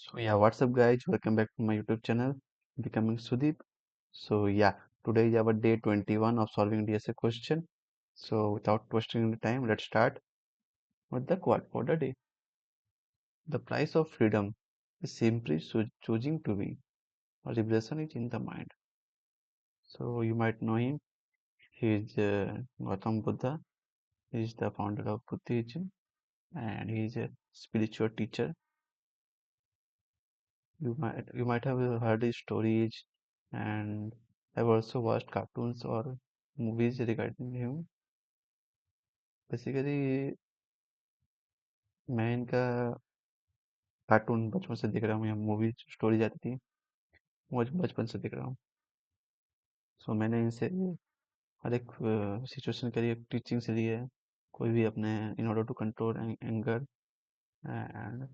So yeah, what's up guys? Welcome back to my YouTube channel, Becoming Sudeep. So yeah, today is our day 21 of solving DSA question. So without wasting the time, let's start with the quote for the day. The price of freedom is simply choosing to be. A liberation is in the mind. So you might know him. He is Gautam Buddha. He is the founder of Buddhism and he is a spiritual teacher. You might have heard his stories and I've also watched cartoons or movies regarding him. Basically मैं इनका cartoon बचपन से देख रहा हूँ या movie story जाती थी वो बचपन से देख रहा हूँ. सो मैंने इनसे हर एक सिचुएशन के लिए टीचिंग से ली है. कोई भी अपने in order to control anger and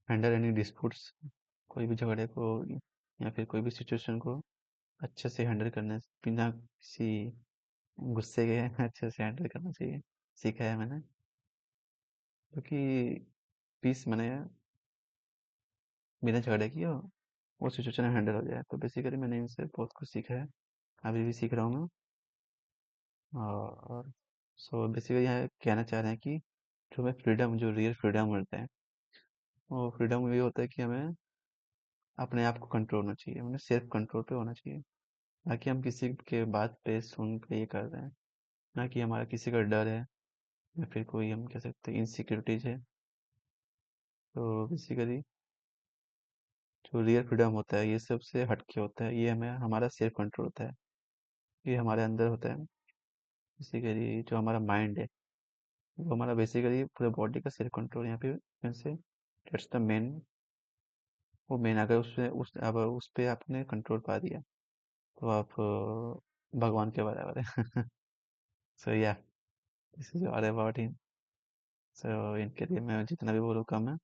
handle any disputes, कोई भी झगड़े को या फिर कोई भी सिचुएशन को अच्छे से हैंडल करने बिना किसी गुस्से के अच्छे से हैंडल करना चाहिए, सीखा है मैंने. क्योंकि पीस मैंने बिना झगड़े किए वो सिचुएशन हैंडल हो जाए. तो बेसिकली मैंने इनसे बहुत कुछ सीखा है, अभी भी सीख रहा हूँ मैं. और सो बेसिकली यहाँ कहना चाह रहे हैं कि जो हमें फ्रीडम, जो रियल फ्रीडम मिलता है, वो फ्रीडम ये होता है कि हमें अपने आप को कंट्रोल होना चाहिए, हमें सेल्फ कंट्रोल पे होना चाहिए. ना कि हम किसी के बात पे सुन के ये कर रहे हैं, ना कि हमारा किसी का डर है या फिर कोई हम कह सकते हैं इनसिक्योरिटीज है. तो बेसिकली जो रियल फ्रीडम होता है ये सबसे हटके होता है, ये हमें हमारा सेल्फ कंट्रोल होता है, ये हमारे अंदर होता है. बेसिकली जो हमारा माइंड है वो हमारा बेसिकली पूरे बॉडी का सेल्फ कंट्रोल यहाँ पे से दैट्स द मेन. वो मेन अगर उसमें अब उस पे आपने कंट्रोल पा दिया तो आप भगवान के बराबर है. सो या this is all about him. So इनके लिए मैं जितना भी बोलूँ कम है,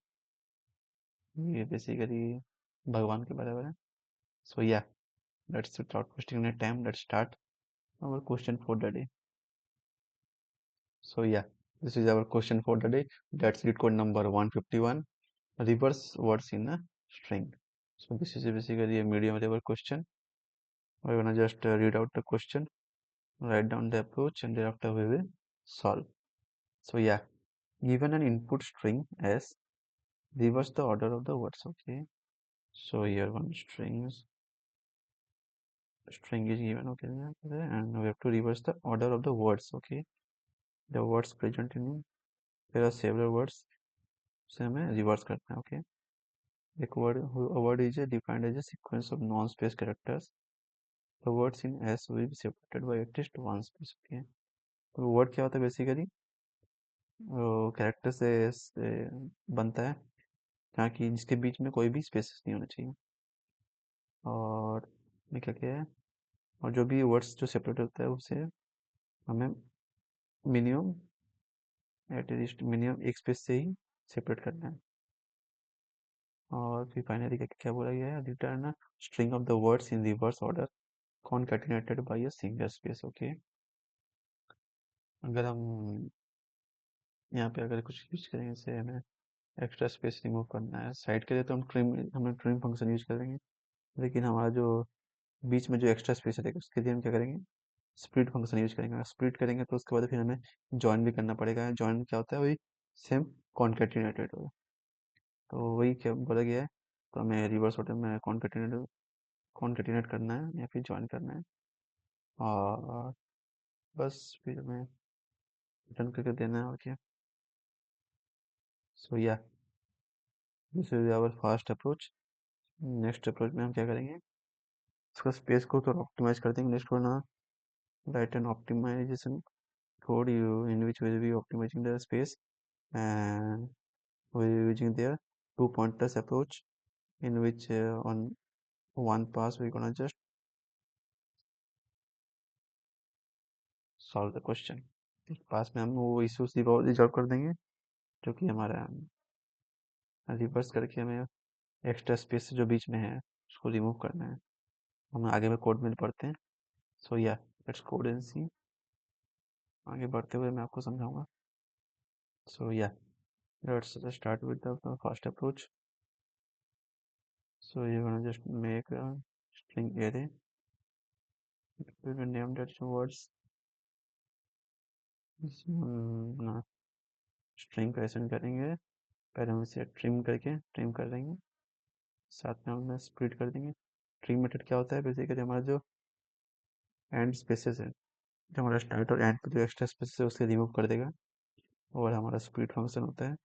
ये बेसिकली भगवान के बराबर है. सो या let's without wasting any time let's start our question for the day. So yeah, this is our question for the day. That's it, code number 151. Reverse words in a string. So this is basically a medium level question. We're gonna just read out the question, write down the approach, and thereafter we will solve. So yeah, given an input string s, reverse the order of the words. Okay. So here one string is given. Okay, and we have to reverse the order of the words. Okay, the words present in there are several words. So हमें reverse करना है. Okay. A word is defined as a sequence of non-space characters. The words in S will be separated by at least one space. Okay. तो word क्या होता है basically, character से बनता है जहाँ की जिसके बीच में कोई भी स्पेसेस नहीं होना चाहिए. और ये क्या क्या है, और जो भी वर्ड्स जो सेपरेट होता है उसे हमें मिनिमम एटलीस्ट मिनिमम एक स्पेस से ही सेपरेट करना है. और फिर फाइनली क्या क्या बोला गया है, return string of the words in reverse order concatenated by a single space. Okay. अगर हम यहाँ पे अगर कुछ यूज करेंगे, जैसे हमें एक्स्ट्रा स्पेस रिमूव करना है साइड के लिए, तो हम ट्रिम फंक्शन यूज करेंगे. लेकिन हमारा जो बीच में जो एक्स्ट्रा स्पेस रहेगा उसके लिए हम क्या करेंगे, स्प्लिट फंक्शन यूज करेंगे. स्प्लिट करेंगे तो उसके बाद फिर हमें जॉइन भी करना पड़ेगा. जॉइन क्या होता है, वही सेम कॉन्केटिनेटेड हो. तो वही क्या बोला गया है, तो हमें रिवर्स ऑर्डर में कॉन्केटिनेट करना है या फिर ज्वाइन करना है. और बस फिर हमें रिटर्न करके देना है. और क्या. सो या this is our first approach. Next approach में हम क्या करेंगे, इसका स्पेस को थोड़ा ऑप्टिमाइज कर देंगे. नेक्स्ट होना write and optimisation code you in which will be optimizing the space, and we are using their two pointers approach in which on one pass we're gonna just solve the question. एक पास में हम वो issues resolve कर देंगे जो कि हमारा reverse करके हमें एक्स्ट्रा स्पेस जो बीच में है उसको रिमूव करना है. हम आगे में कोड में पढ़ते हैं. सो या लेट्स कोड एंड सी. आगे बढ़ते हुए मैं आपको समझाऊंगा. सो या let's start with the first approach. So you're gonna just make a string array. We will name that words. ना स्ट्रिंग को ऐसे करेंगे, पहले हम इसे ट्रिम कर देंगे, साथ में हम स्प्लिट कर देंगे। ट्रिम मेथड क्या होता है, बेसिकली हमारा जो एंड स्पेसेस है, जो हमारा स्टार्ट और एंड पे जो एक्स्ट्रा स्पेसेस है उसे रिमूव कर देगा। और हमारा स्प्लिट फंक्शन होता है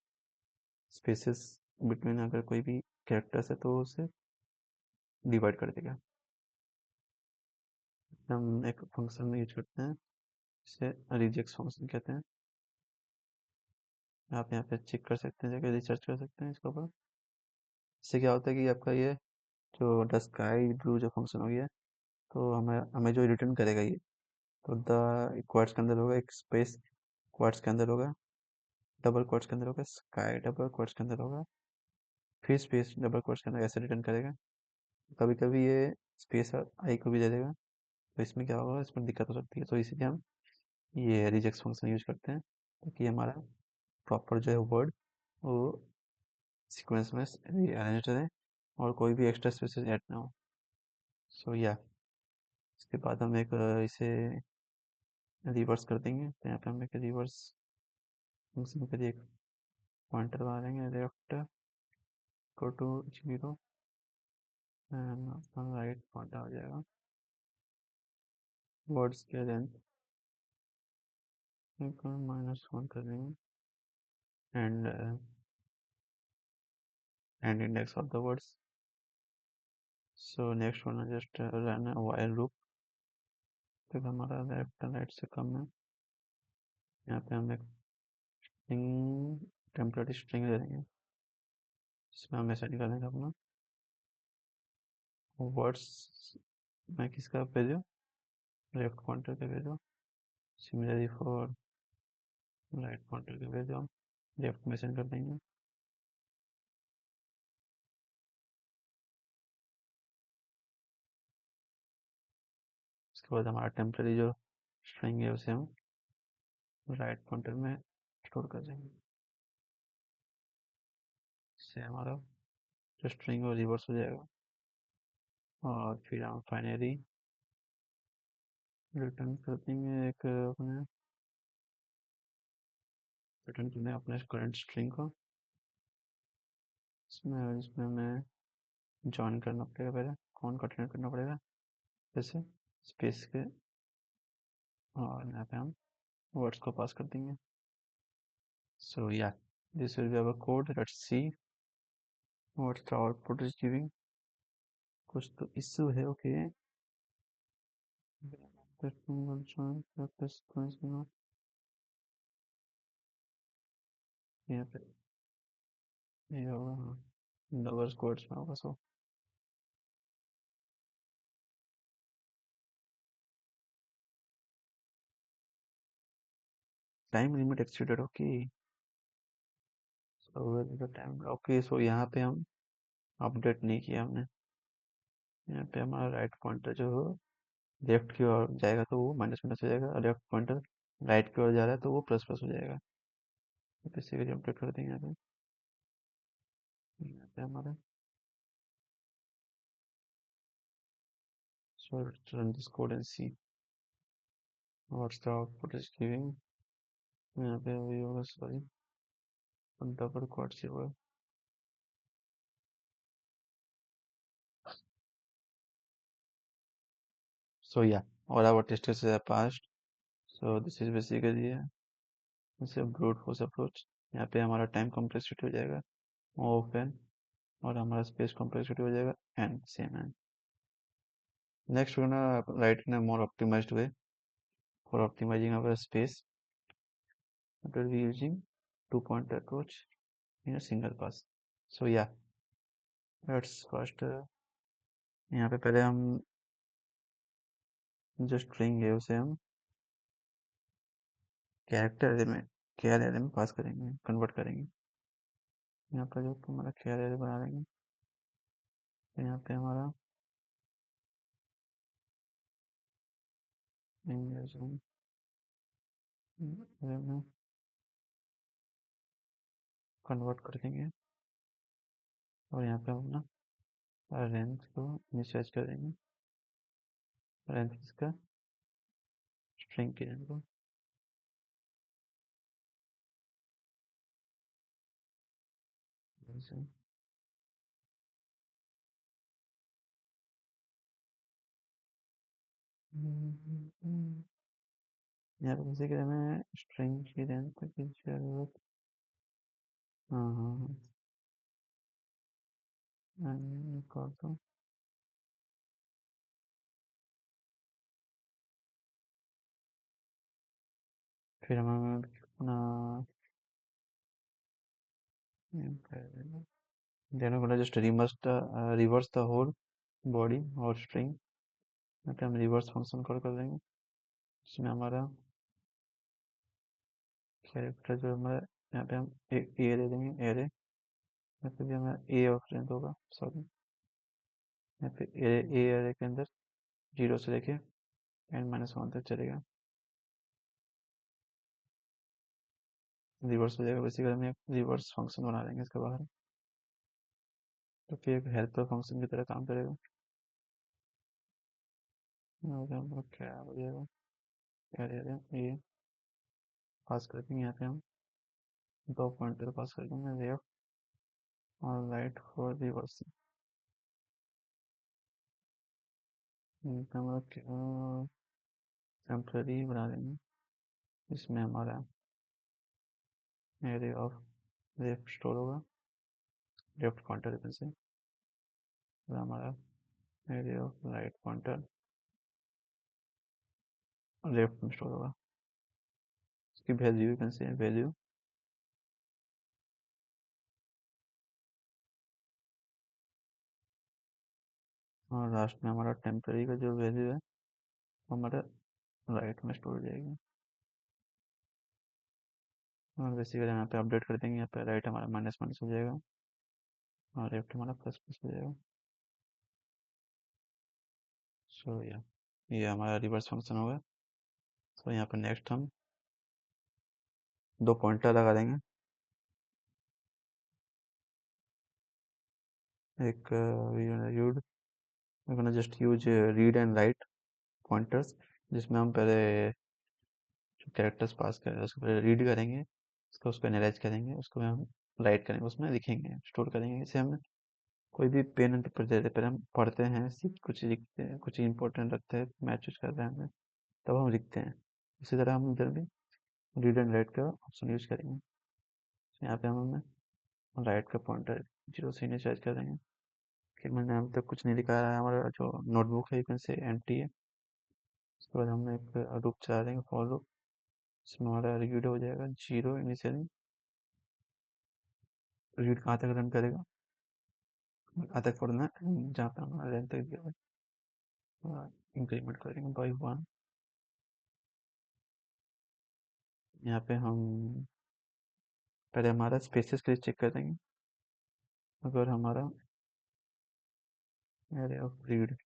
स्पेसेस बिटवीन, अगर कोई भी कैरेक्टर्स है तो उसे डिवाइड कर देगा। हम एक फंक्शन में यूज करते हैं, इसे रिजेक्ट फंक्शन कहते हैं। आप यहाँ पे चेक कर सकते हैं, जाकर रिसर्च कर सकते हैं इसके ऊपर। इससे क्या होता है कि आपका ये जो द स्काई ब्लू जो फंक्शन हो गया, तो हमें हमें जो रिटर्न करेगा ये, तो द क्वाड्स के अंदर होगा एक स्पेस, क्वाड्स के अंदर होगा, डबल क्वाड्स के अंदर होगा स्काई, डबल क्वाड्स के अंदर होगा, फिर स्पेस डबल क्वाड्स के अंदर, ऐसे रिटर्न करेगा। कभी कभी ये स्पेस आई को भी दे देगा, तो इसमें क्या होगा, इसमें दिक्कत हो सकती है, तो इसीलिए हम ये रिजेक्ट फंक्शन यूज करते हैं, ताकि हमारा प्रॉपर जो है वर्ड वो सीक्वेंस में अरेंज रहे और कोई भी एक्स्ट्रा स्पेसेस ऐड ना हो। सो या इसके बाद हम एक इसे रिवर्स कर देंगे, तो यहाँ पे हम एक रिवर्स फंक्शन के लिए एक पॉइंटर बना देंगे, लेफ्ट go to 0 एंड अपना राइट पॉइंटर आ जाएगा। वर्ड्स के लेंथ -1 कर देंगे, and index of the words. So next one just run while loop, फिर हमारा लेफ्ट एंड राइट से कम है। यहाँ पे हम एक स्ट्रिंग, टेम्परेरी स्ट्रिंग ले लेंगे, इसमें हम ऐसा निकालेंगे अपना वर्ड्स में किसका भेजो, लेफ्ट पॉइंटर पे भेजो। सिमिलरली फॉर राइट पॉइंटर पे भेजो, हम लेफ्ट में सेंड कर देंगे। उसके बाद हमारा टेम्परेरी जो स्ट्रिंग है उसे हम राइट पॉइंटर में स्टोर कर देंगे, इससे हमारा जो स्ट्रिंग वो रिवर्स हो जाएगा। और फिर हम फाइनली रिटर्न कर देंगे एक अपने, रिटर्न करने अपने करंट स्ट्रिंग को। इसमें हमें जॉइन करना पड़ेगा, पहले कौन कंटिन्यू करना पड़ेगा, जैसे स्पेस के, और यहाँ पे हम वर्ड्स को पास कर देंगे। सो या this will be our code, let's see what's the output is giving. कुछ तो इशू है, ओके। यहाँ पे ये होगा, हाँ डबल कोड्स में होगा। So time limit exceeded, okay. So time, okay. So यहाँ पे हम अपडेट नहीं किया हमने, यहाँ पे हमारा राइट पॉइंटर जो लेफ्ट की ओर जाएगा तो वो माइनस माइनस हो जाएगा, और लेफ्ट पॉइंटर राइट की ओर जा रहा है तो वो प्लस प्लस हो जाएगा। तो बेसिकली अपडेट कर देंगे यहाँ पे हमारा। So let's run this code and C what's the output is giving. यहाँ पे वही होगा, सॉरी डबल क्वाड से होगा। सो या all our test cases are passed. So this is basically इसे ब्रूट फोर्स अप्रोच। यहाँ पे हमारा टाइम कॉम्प्लेक्सिटी हो जाएगा ओपन, और हमारा स्पेस कॉम्प्लेक्सिटी हो जाएगा n, same n. Next we're gonna write in a more optimized way for optimizing our space. It will be using two-point approach in a single pass. So yeah, let's first यहाँ पे पहले हम जो string है उसे हम character array में, K R array में पास करेंगे, कन्वर्ट करेंगे। यहाँ पर जो हमारा केआर एरे बना लेंगे, तो यहाँ पे हमारा एरे में कन्वर्ट कर देंगे, और यहाँ पे हम अपना रेंज को इनिशियलाइज कर देंगे। रेंज किसका? स्ट्रिंग की रेंज को। ऐसे। यहाँ पे किसी के हमें स्ट्रिंग की रेंज तक की जरूरत। हाँ हाँ हाँ। कर दो। फिर हमें अपना then gonna just reverse the whole body और स्ट्रिंग। यहाँ पे हम रिवर्स फंक्शन कॉल कर देंगे। इसमें हमारा कैरेक्टर जो हमारा, यहाँ पे हम एक ए दे देंगे एरे। यहाँ पे भी हमारा ए ऑफ लेंथ होगा, सॉरी। यहाँ पे ए एरे के अंदर 0 से लेके n-1 तक चलेगा। रिवर्स हो जाएगा, बेसिकली हम एक रिवर्स फंक्शन बना देंगे इसके बाहर। तो फिर एक हेल्पर फंक्शन की तरह काम करेगा। यहाँ पे हम क्या हो जाएगा, एरे ये पास कर देंगे। यहाँ पे हम दो पॉइंटर पास कर देंगे, लेफ्ट और राइट फॉर रिवर्स। हमारा टेम्पररी बना देंगे। इसमें हमारा एरे ऑफ लेफ्ट स्टोर होगा, लेफ्ट पॉइंटर से। और हमारा array of write pointer left में स्टोर होगा। इसकी value you can say value. और लास्ट में हमारा टेम्पररी का जो वैल्यू है वो हमारा राइट में स्टोर हो जाएगी। और बेसिकली यहाँ पे अपडेट कर देंगे। यहाँ पे राइट हमारा माइनस माइनस हो जाएगा और लेफ्ट हमारा प्लस प्लस हो जाएगा। सो ये हमारा रिवर्स फंक्शन होगा। सो यहाँ पे नेक्स्ट हम दो पॉइंटर लगा देंगे। एक you'd just use read and right pointers, जिसमें हम पहले जो कैरेक्टर्स पास करें उसको पहले रीड करेंगे, उसको एनालाइज करेंगे, उसको हम राइट करेंगे, उसमें लिखेंगे, स्टोर करेंगे। इसे हम कोई भी पेन एंड पेपर देते पहले हम पढ़ते हैं, सीख कुछ लिखते हैं, कुछ इंपॉर्टेंट रखते हैं, मैच कर रहे हैं हमें, तब हम लिखते हैं। इसी तरह हम इधर भी रीड एंड राइट का ऑप्शन यूज करेंगे। यहाँ पे हम हमें राइट का पॉइंटर 0 से इनिशियलाइज कर देंगे। फिर मैंने अभी तक कुछ नहीं लिखा है, हमारा जो नोटबुक है यू कैन से एम्प्टी है। उसके बाद हम एक लूप चला देंगे, फॉर लूप। इसमें हमारा रीड हो जाएगा 0 इनिशियली। रीड कहाँ तक रन करेगा, कहाँ तक पढ़ना है, जहाँ पे हमारा लेंथ तक दिया हुआ, इंक्रीमेंट करेंगे बाई 1। यहाँ पे हम पहले हमारा स्पेसेस के लिए चेक कर देंगे। अगर हमारा array of read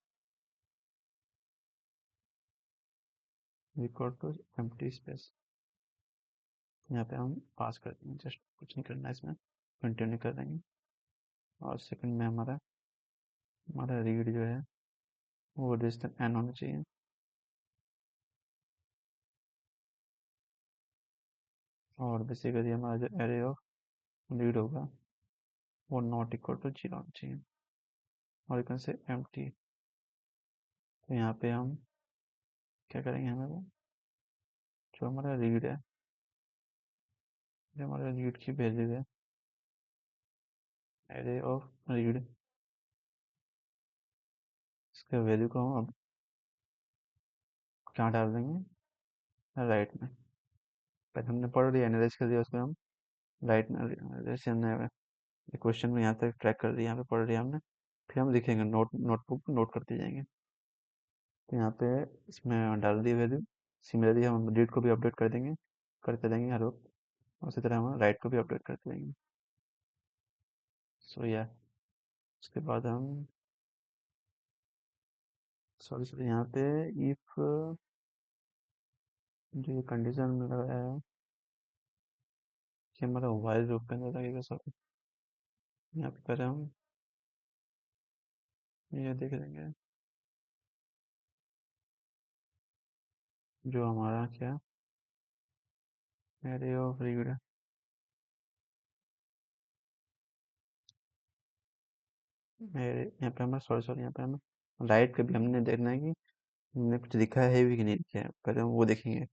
equal to empty space, यहाँ पे हम पास कर देंगे, जस्ट कुछ नहीं करना है इसमें, कंटिन्यू कर देंगे। और सेकंड में हमारा हमारा रीड जो है वो डिस्टेंस एन होना चाहिए। और बेसिकली हमारा जो एरे ऑफ रीड होगा वो नॉट इक्वल टू 0 होना चाहिए, और यू से एम्प्टी। तो यहाँ पे हम क्या करेंगे, हमें वो जो हमारा रीड है, जो हमारा रीड की वैल्यू है, एरे ऑफ रीड, इसका वैल्यू को हम अब कहाँ डाल देंगे, राइट में। पहले हमने पढ़ लिया, एनालाइज कर दिया, उसको हम राइट में, जैसे हमने क्वेश्चन में यहाँ तक ट्रैक कर दिया, यहाँ पे पढ़ लिया हमने, फिर हम लिखेंगे, नोटबुक नोट करते जाएंगे। तो यहाँ पे इसमें डाल दी वैल्यू। सिमिलरली हम रीड को भी अपडेट कर देंगे, करते रहेंगे हर वक्त। उसी तरह हम राइट को भी अपडेट करते रहेंगे। सो या उसके बाद हम सॉरी सॉरी यहाँ पे इफ जो ये कंडीशन में लगाया है कि हमारा वाइल लूप के अंदर लगेगा, सॉरी यहाँ पे पहले हम ये देख लेंगे जो हमारा क्या एरे ऑफ रीड। एरे यहाँ पे हमें सॉरी सॉरी यहाँ पे हमें राइट पे भी हमने देखना है कि हमने कुछ लिखा है भी कि नहीं लिखा है, पहले हम वो देखेंगे।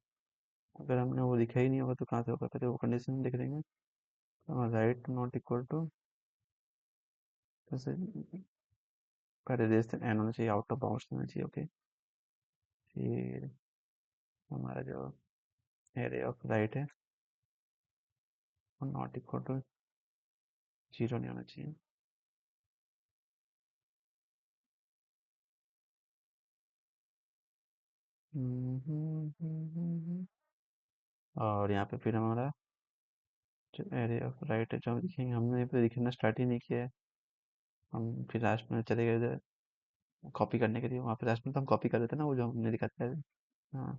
अगर हमने वो लिखा ही नहीं होगा तो कहाँ से होगा, पहले वो कंडीशन देख लेंगे। राइट नॉट इक्वल टू, जैसे पहले रेस एन होना चाहिए, आउट ऑफ बाउंड्स होना चाहिए, ओके। फिर हमारा जो एरे ऑफ राइट है वो नॉट इक्वल टू जीरो नहीं होना चाहिए। और यहाँ पे फिर हमारा जो एरे ऑफ राइट है जो हम लिखेंगे, हमने यहाँ पे लिखना स्टार्ट ही नहीं किया है। हम फिर लास्ट में चले गए इधर कॉपी करने के लिए, वहाँ पे लास्ट में तो हम कॉपी कर देते ना वो जो हमने लिखा था। हाँ,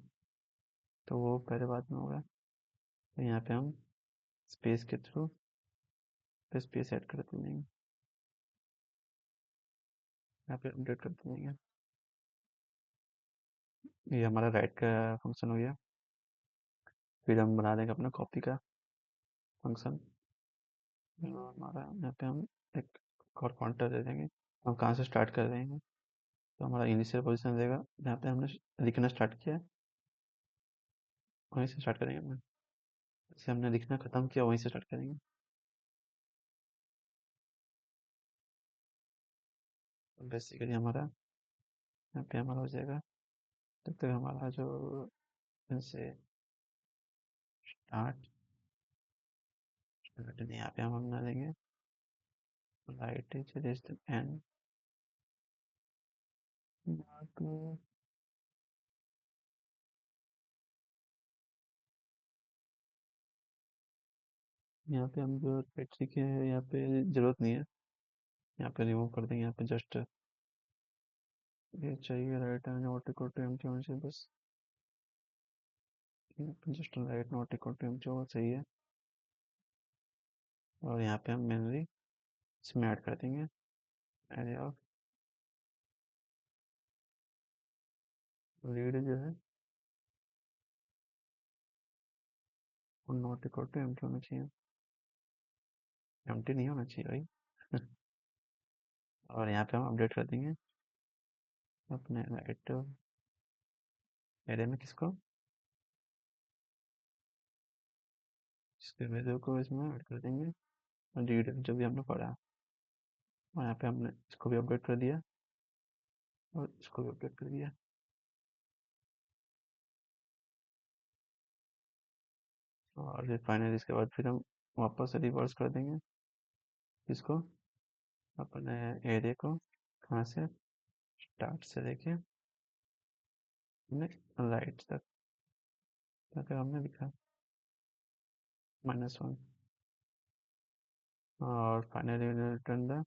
तो वो पहले बाद में होगा। तो यहाँ पे हम स्पेस के थ्रू स्पेस ऐड कर देंगे, यहाँ पे अपडेट कर देंगे। ये हमारा राइट का फंक्शन हो गया। फिर हम बना देंगे अपना कॉपी का फंक्शन। हमारा यहाँ पे हम एक और काउंटर दे देंगे। हम कहाँ से स्टार्ट कर देंगे, तो हमारा इनिशियल पोजीशन देगा जहाँ पे हमने लिखना स्टार्ट किया, वहीं से स्टार्ट करेंगे हम। जैसे हमने लिखना खत्म किया वहीं से स्टार्ट करेंगे। बेसिकली हमारा यहाँ पे हमारा हो जाएगा तब तक हमारा जो से स्टार्ट स्टार्ट नहीं, यहाँ पे हम बना देंगे राइट इज एंड। यहाँ पे हम जो राइट लिखे हैं यहाँ पे जरूरत नहीं है, यहाँ पे रिमूव कर देंगे। यहाँ पे जस्ट ये चाहिए right and not equal to empty होना चाहिए बस। Just right not equal to empty होगा, सही है। और यहाँ पे हम मेनली इसमें ऐड कर देंगे एरे ऑफ रीड जो है वो नॉट इक्वल टू एम्प्टी होना चाहिए, एम्प्टी नहीं होना चाहिए भाई। और यहाँ पे हम अपडेट कर देंगे अपने राइट एरे में किसको, इसके वैल्यू को इसमें ऐड कर देंगे और रीड जो भी हमने पढ़ा। और यहाँ पे हमने इसको भी अपडेट कर दिया और इसको भी अपडेट कर दिया। और फिर फाइनली इसके बाद फिर हम वापस से रिवर्स कर देंगे इसको, अपने एरे को कहाँ से स्टार्ट से लेके हमने राइट तक तक हमने लिखा -1। और finally return the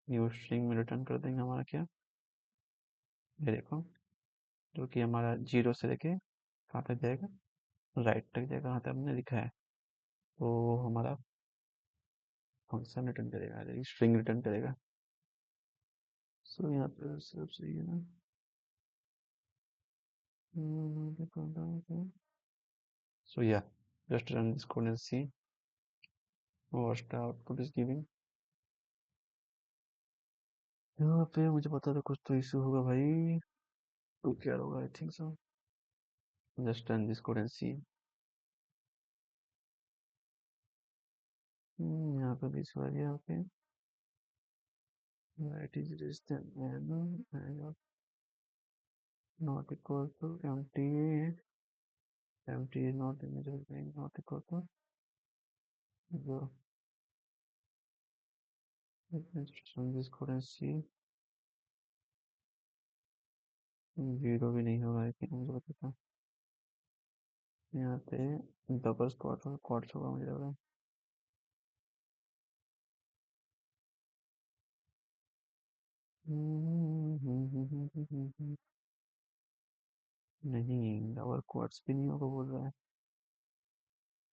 new string में रिटर्न कर देंगे हमारा क्या, ये देखो, जो कि हमारा जीरो से लेके कहाँ तक जाएगा, राइट तक जाएगा, कहाँ तक हमने लिखा है। तो हमारा फंक्शन रिटर्न करेगा, स्ट्रिंग रिटर्न करेगा। सो यहाँ पे सब सही है ना। So yeah, just run this code and see what the output is giving. यहाँ पे मुझे पता था कुछ तो इशू होगा भाई, तो क्या होगा, I think so. Just run this code and see. यहाँ पे भी इशू आ गया, okay. Right is less than n not equal to empty, empty is not imaginable being not equal to zero. Just run this code and see. Zero भी नहीं होगा, I think, मुझे पता था। यहाँ पे डबल क्वाड्स होगा मुझे लग रहा है। नहीं, डबल क्वाड्स भी नहीं होगा बोल रहा है,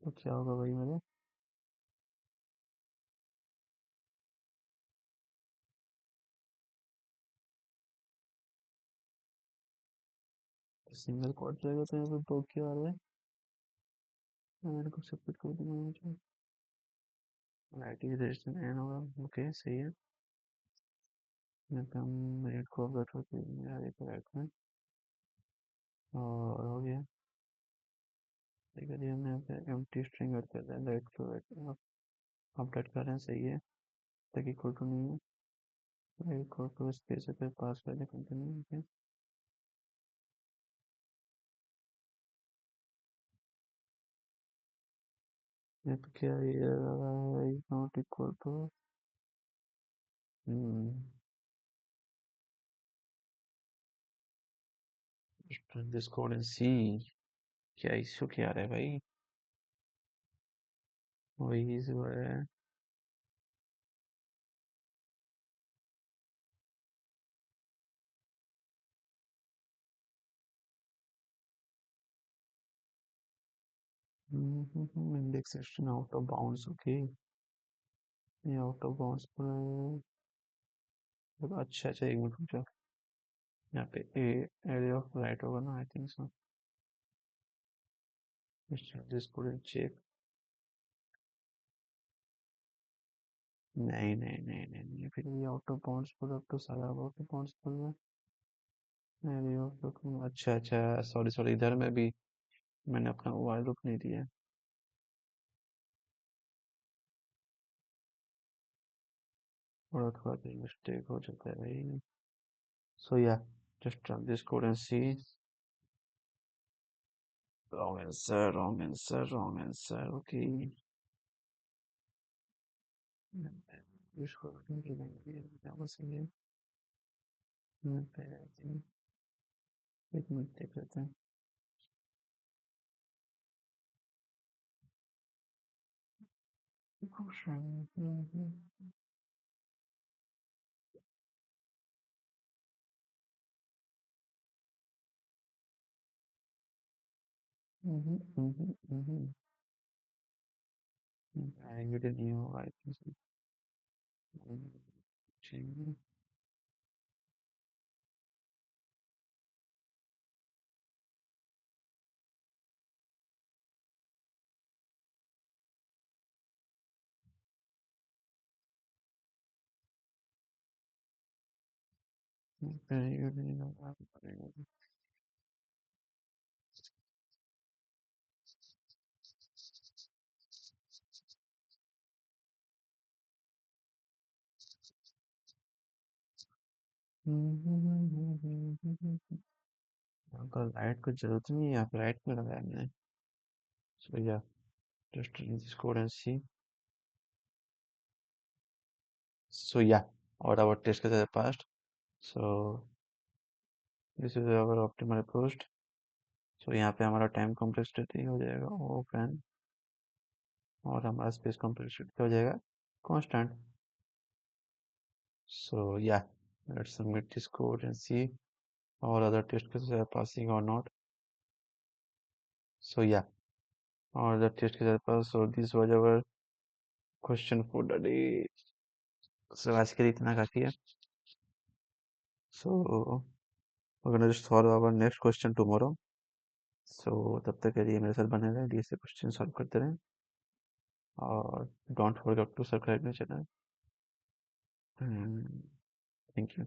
तो क्या होगा भाई मेरे। सिंगल कॉट जाएगा तो यहाँ पे दो क्या आ रहा है, एंड को सेपरेट कर दूंगा मुझे, राइट इज रेजिस्टेंस एंड होगा। ओके सही है। यहाँ पे हम रेड को अपडेट होते हैं एक राइट में, और हो गया। ठीक है, हमने यहाँ पे एम्प्टी स्ट्रिंग ऐड कर दिया, राइट को राइट अपडेट कर रहे हैं, सही है। तक इक्वल टू नहीं है, इक्वल टू स्पेस पे पास कर दें कंटिन्यू। ओके, ये तो क्या है, is not equal to, this code in see. क्या इशू क्या आ रहा है भाई, वही इशू है। Index section out of bounds. Okay, ये आउट ऑफ बाउंड्स पर है। अच्छा अच्छा, एक मिनट रुको, यहाँ पे एरिया ऑफ राइट होगा ना, I think so. This code check. नहीं नहीं नहीं नहीं नहीं, फिर ये आउट ऑफ बाउंड्स पर, अब तो सारा आउट ऑफ बाउंड्स पर है। एरिया ऑफ, अच्छा अच्छा, सॉरी सॉरी, इधर में भी मैंने अपना वाइल लूप नहीं दिया, थोड़ा थोड़ा कहीं मिस्टेक हो जाता है भाई। सो या, just run this code and see. Wrong answer, wrong answer, wrong answer. Okay. इसको रखेंगे नहीं, क्या बस ये एक मिनट देख लेते हैं। आएंगे नहीं होगा आई थिंक। अंकल लाइट को जरूरत नहीं है, आप लाइट में लगाया मैंने। सो या, just run this code and see. So yeah, और our test cases are passed. So this is our optimal approach. So यहाँ पे हमारा टाइम कॉम्प्लेक्सिटी हो जाएगा ओपन, और हमारा स्पेस कॉम्प्लेक्सिटी हो जाएगा constant. So yeah, let's submit this code and see all other test cases are passing or not. So yeah, all the test cases are passed. So this was our question for the day. So आज के लिए इतना काफी है। So we're gonna just solve our next question tomorrow. So तब तक के लिए मेरे साथ बने रहें, DSA क्वेश्चन सॉल्व करते रहें, और don't forget to subscribe my channel. Thank you.